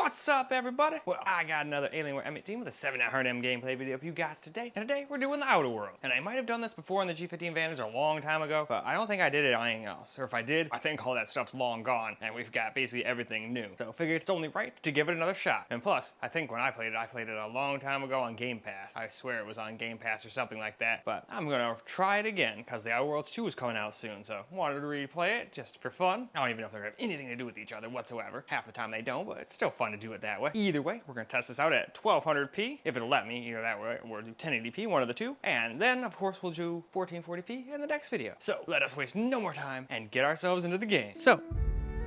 What's up, everybody? Well, I got another Alienware m18 with a 7900M gameplay video for you guys today. And today, we're doing the Outer World. And I might have done this before in the G15 Vantage a long time ago, but I don't think I did it on anything else. Or if I did, I think all that stuff's long gone, and we've got basically everything new. So I figured it's only right to give it another shot. And plus, I think when I played it a long time ago on Game Pass. I swear it was on Game Pass or something like that. But I'm gonna try it again, because the Outer Worlds 2 is coming out soon, so I wanted to replay it just for fun. I don't even know if they have anything to do with each other whatsoever. Half the time they don't, but it's still fun to do it that way. Either way, we're gonna test this out at 1200p, if it'll let me, either that way, or do 1080p, one of the two. And then, of course, we'll do 1440p in the next video. So let us waste no more time and get ourselves into the game. So,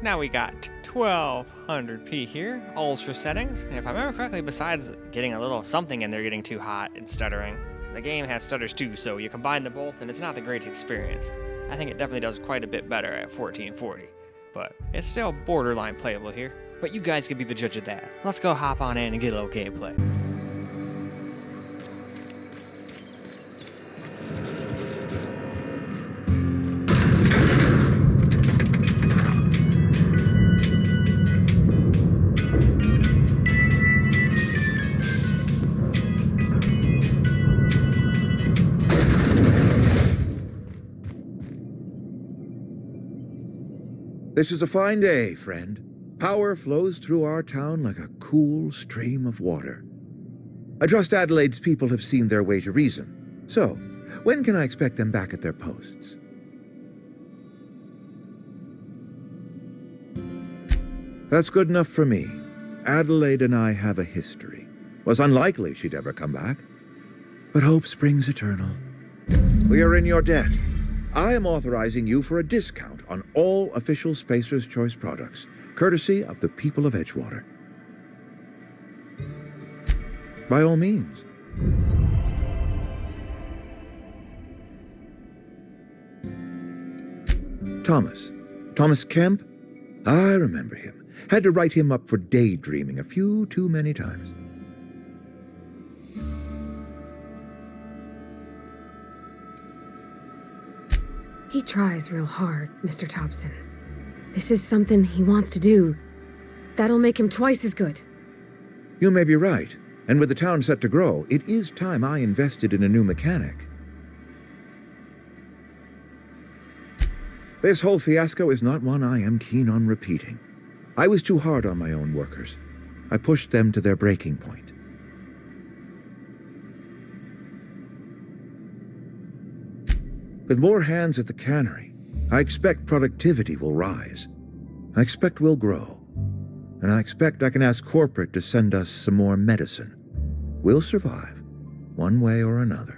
now we got 1200p here, ultra settings. And if I remember correctly, besides getting a little something in there getting too hot and stuttering, the game has stutters too, so you combine them both and it's not the greatest experience. I think it definitely does quite a bit better at 1440, but it's still borderline playable here. But you guys can be the judge of that. Let's go hop on in and get a little gameplay. This is a fine day, friend. Power flows through our town like a cool stream of water. I trust Adelaide's people have seen their way to reason. So, when can I expect them back at their posts? That's good enough for me. Adelaide and I have a history. Was unlikely she'd ever come back. But hope springs eternal. We are in your debt. I am authorizing you for a discount on all official Spacer's Choice products, courtesy of the people of Edgewater. By all means. Thomas Kemp? I remember him. Had to write him up for daydreaming a few too many times. He tries real hard, Mr. Thompson. This is something he wants to do. That'll make him twice as good. You may be right. And with the town set to grow, it is time I invested in a new mechanic. This whole fiasco is not one I am keen on repeating. I was too hard on my own workers. I pushed them to their breaking point. With more hands at the cannery, I expect productivity will rise. I expect we'll grow. And I expect I can ask corporate to send us some more medicine. We'll survive, one way or another.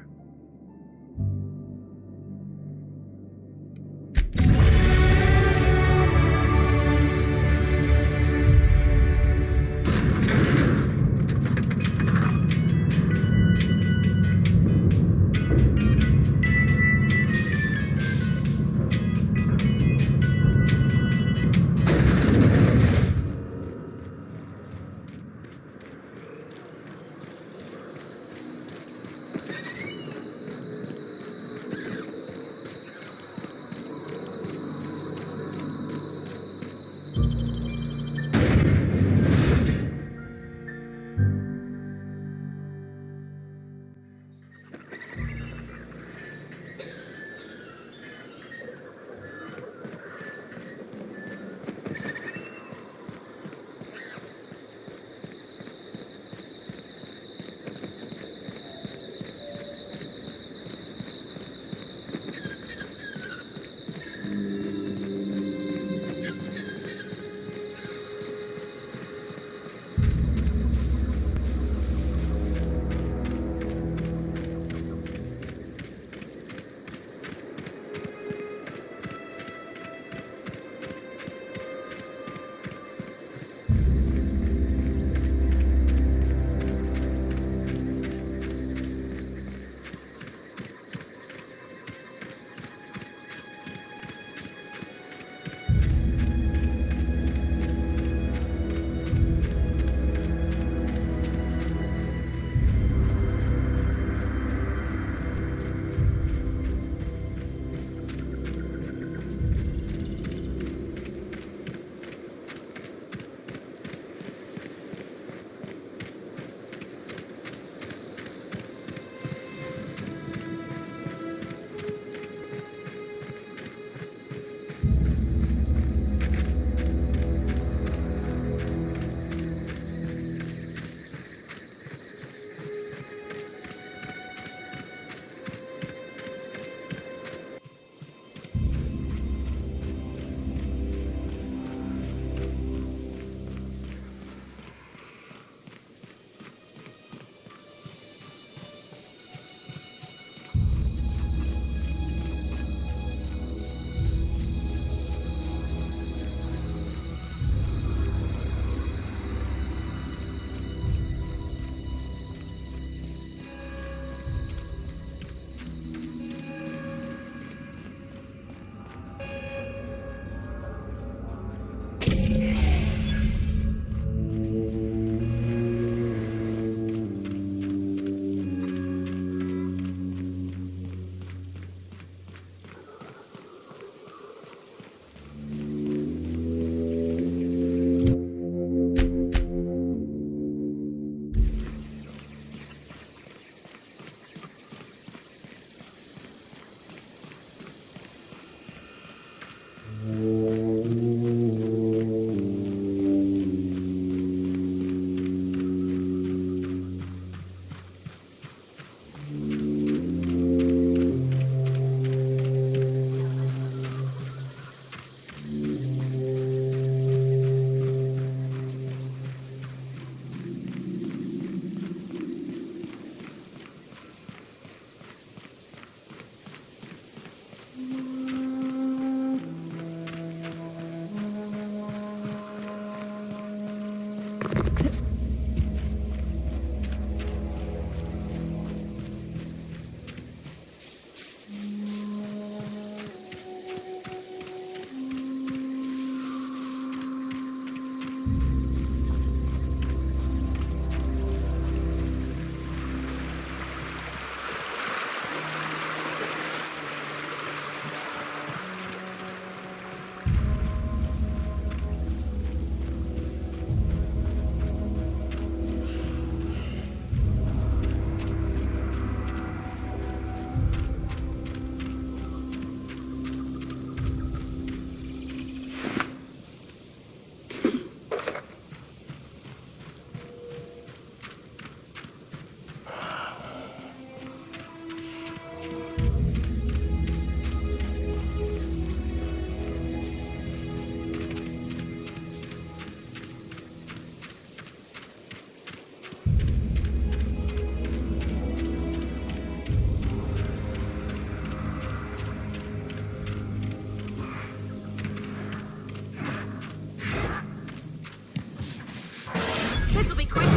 This'll be quicker.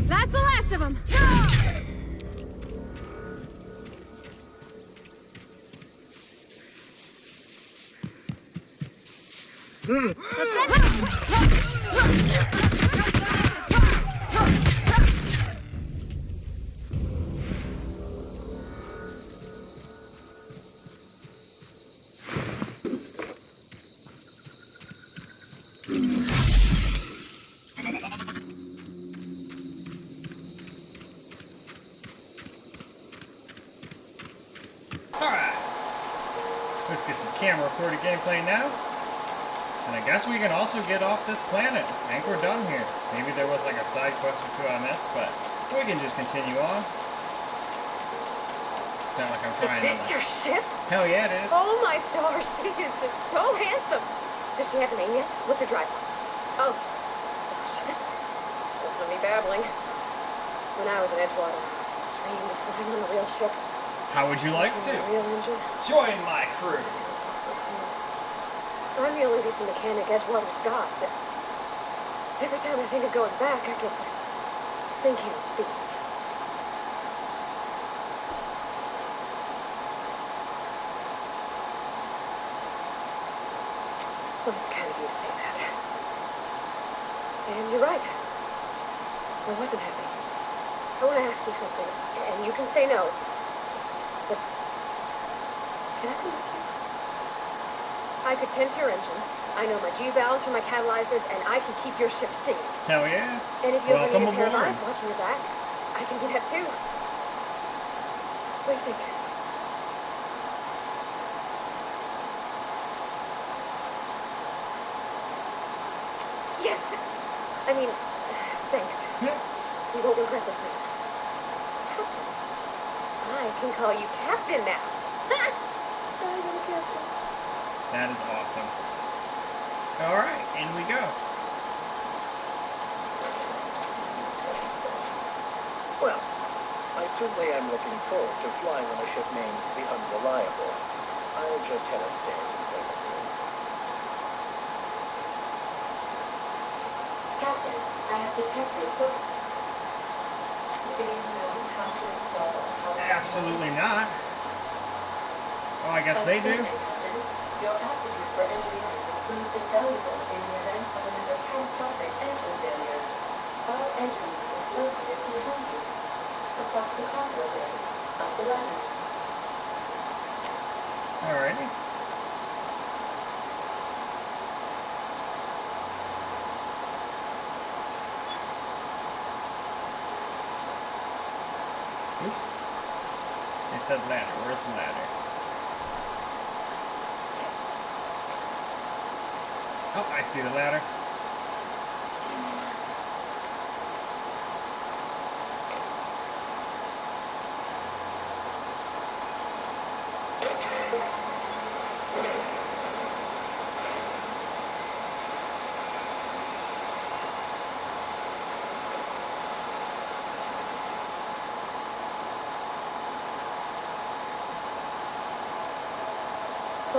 That's the last of them. Alright. Let's get some camera recorded gameplay now. And I guess we can also get off this planet. I think we're done here. Maybe there was like a side quest or two I missed, but we can just continue on. Sound like I'm trying Is this your ship? Hell yeah, it is. Oh my stars, she is just so handsome. Does she have a name yet? What's her driver? Oh, gosh. Listen to me babbling. When I was in Edgewater, I dreamed of flying on a real ship. How would you like to? A real engine. Join my crew. I'm the only decent mechanic Edgewater's got, but every time I think of going back, I get this sinking feeling. Well, it's kind of you to say that. And you're right. I wasn't happy. I want to ask you something, and you can say no. But can I come with you? I could tend to your engine. I know my G-valves from my catalyzers, and I can keep your ship singing. Hell yeah. And if you ever Welcome need a pair of aboard. eyes watching your back, I can do that too. What do you think? Yes! I mean, thanks. Yeah. You won't regret this, man. Captain. I can call you Captain now. I'm a captain. That is awesome. Alright, in we go. Well, I certainly am looking forward to flying on a ship named the Unreliable. I'll just head upstairs and play with you. Captain, I have detected book. Do you know how to install a power? Absolutely not. Oh, I guess they do. Captain, your aptitude for engineering will prove invaluable in the event of another catastrophic engine failure. Our engine room is located behind you, across the cargo bay, up the ladders. Alrighty. Oops. They said ladder. Where's the ladder? Oh, I see the ladder. What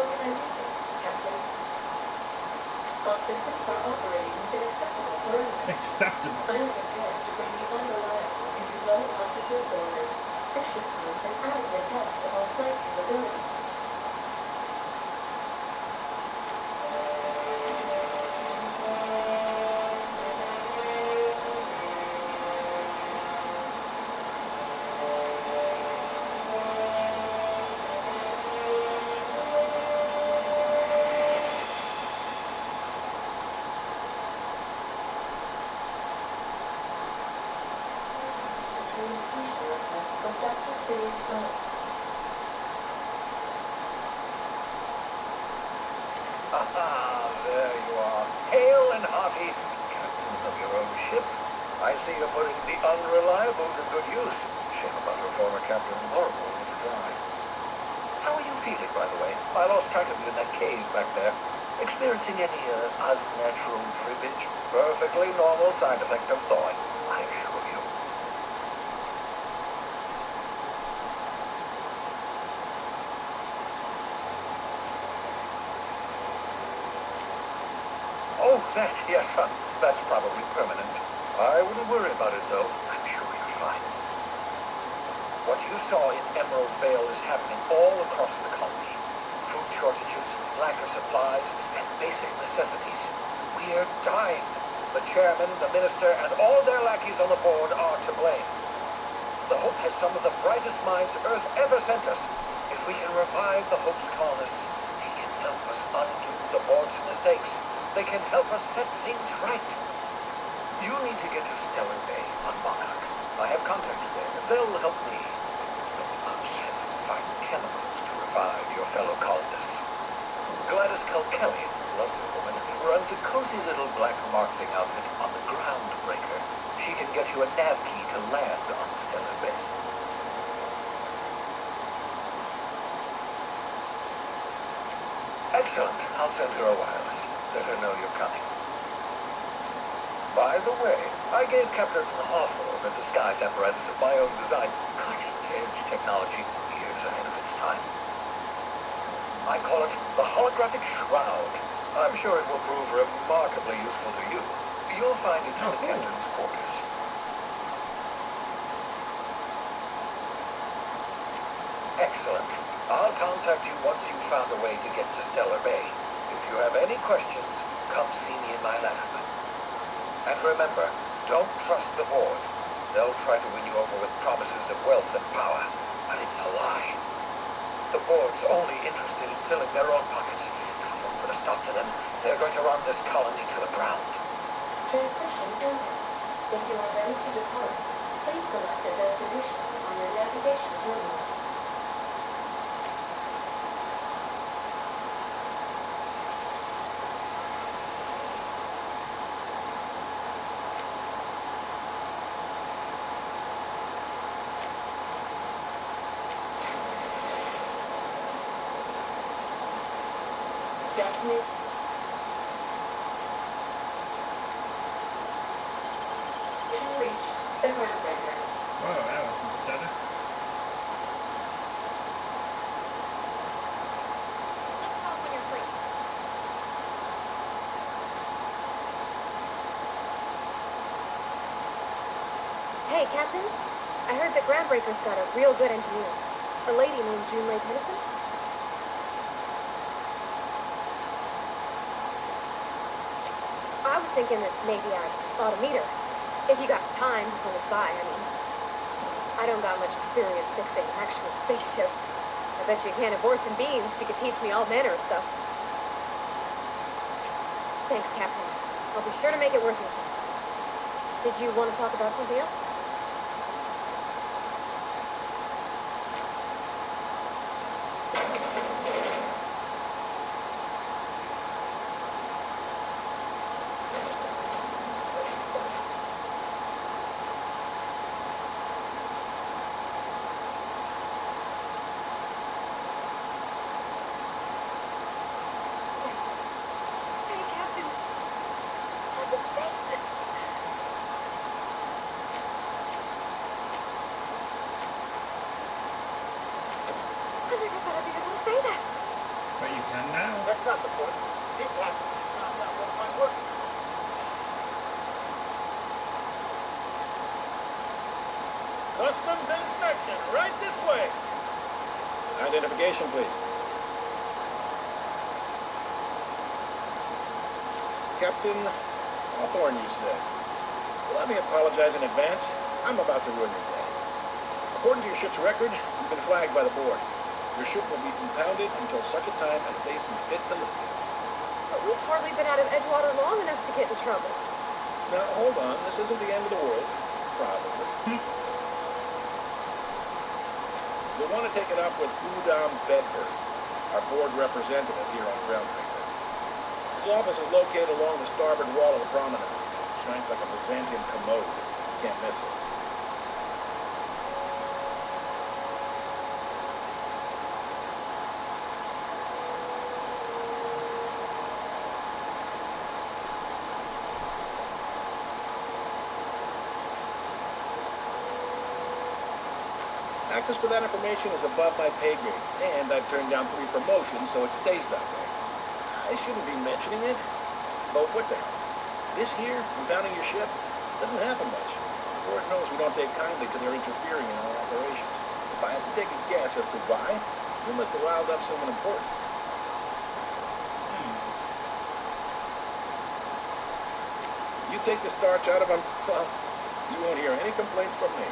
can I do for you, Captain? All systems are operating within acceptable parameters. Acceptable. I am prepared to bring the unreliable into low altitude orbit. This should prove an adequate test of our flight capabilities. Communication request from Dr. Phineas Wells. Ah, there you are. Hail and hearty, captain of your own ship. I see you're putting the unreliable to good use. Shame about your former captain. Horrible to die. How are you feeling, by the way? I lost track of you in that cave back there. Experiencing any unnatural drippage? Perfectly normal side effect of thawing, I assure you. Oh, that, yes, that's probably permanent. I wouldn't worry about it, though. I'm sure you're fine. What you saw in Emerald Vale is happening all across the colony. Food shortages, lack of supplies, and basic necessities. We're dying. The chairman, the minister, and all their lackeys on the board are to blame. The Hope has some of the brightest minds Earth ever sent us. If we can revive the Hope's colonists, they can help us undo the board's mistakes. They can help us set things right. You need to get to Stellar Bay on Monarch. I have contacts there. They'll help me find chemicals to revive your fellow colonists. Gladys Kelly, lovely woman, runs a cozy little black marketing outfit on the Groundbreaker. She can get you a nav key to land on Stellar Bay. Excellent. I'll send her a wireless. Let her know you're coming. By the way, I gave Captain Hawthorne a disguise apparatus of my own design, cutting-edge technology, years ahead of its time. I call it the holographic shroud. I'm sure it will prove remarkably useful to you. You'll find it in the captain's quarters. Excellent. I'll contact you once you've found a way to get to Stellar Bay. If you have any questions, come see me in my lab. And remember, don't trust the board. They'll try to win you over with promises of wealth and power, but it's a lie. The board's only interested in filling their own pockets. If we don't put a stop to them, they're going to run this colony to the ground. Transmission ended. If you are ready to depart, please select a destination on your navigation terminal. Destiny. Reached the Groundbreaker. Whoa, that was some stutter. Let's talk when you're free. Hey, Captain. I heard that Groundbreaker's got a real good engineer. A lady named Junlei Tennyson. I was thinking that maybe I ought to meet her. If you got time, just when it's by, I mean. I don't got much experience fixing actual spaceships. I bet you a can of Borston beans, she could teach me all manner of stuff. Thanks, Captain. I'll be sure to make it worth your time. Did you want to talk about something else? never thought I'd be able to say that. But you can now. That's not the point. This happens. It's not one of my work. Customs inspection, right this way. Identification, please. Captain Hawthorne, you said. Well, let me apologize in advance. I'm about to ruin your day. According to your ship's record, you've been flagged by the board. Your ship will be impounded until such a time as they see fit to lift it. But we've hardly been out of Edgewater long enough to get in trouble. Now, hold on. This isn't the end of the world. Probably. You'll want to take it up with Udom Bedford, our board representative here on Groundbreaker. His office is located along the starboard wall of the promenade. Shines like a Byzantine commode. Can't miss it. Access to that information is above my pay grade, and I've turned down 3 promotions, so it stays that way. I shouldn't be mentioning it, but what the hell? This here, impounding your ship, doesn't happen much. The board knows we don't take kindly to their interfering in our operations. If I had to take a guess as to why, you must have riled up someone important. You take the starch out of them, well, you won't hear any complaints from me.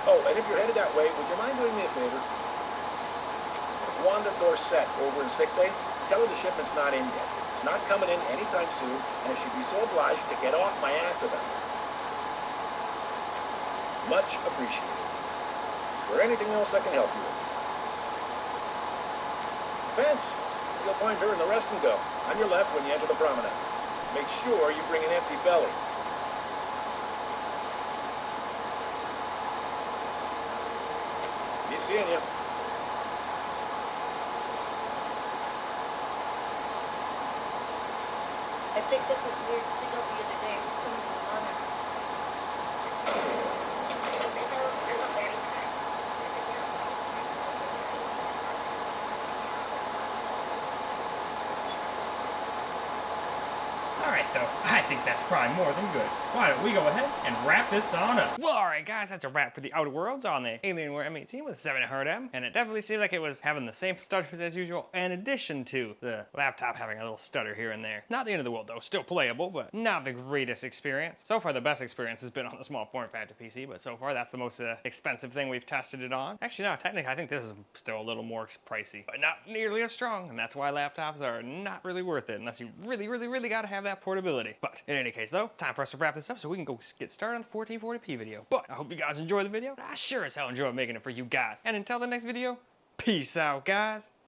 Oh, and if you're headed that way, would you mind doing me a favor? Wanda Dorset over in sick bay, tell her the shipment's not in yet. It's not coming in anytime soon, and if she'd be so obliged to get off my ass about it. Much appreciated. Is there anything else I can help you with? Fence. You'll find her in the rest and go, on your left when you enter the promenade. Make sure you bring an empty belly. Be seeing you. I picked up this weird signal the other day. It was coming from London. Alright though, I think that's probably more than good. Why don't we go ahead and wrap this on up? Well, alright guys, that's a wrap for the Outer Worlds on the Alienware M18 with 7900M, and it definitely seemed like it was having the same stutters as usual, in addition to the laptop having a little stutter here and there. Not the end of the world though, still playable, but not the greatest experience. So far the best experience has been on the small form factor PC, but so far that's the most expensive thing we've tested it on. Actually no, technically I think this is still a little more pricey, but not nearly as strong, and that's why laptops are not really worth it unless you really gotta have that portability. But in any case though, time for us to wrap this up so we can go get started on the 1440p video. But I hope you guys enjoyed the video. I sure as hell enjoyed making it for you guys. And until the next video, peace out guys.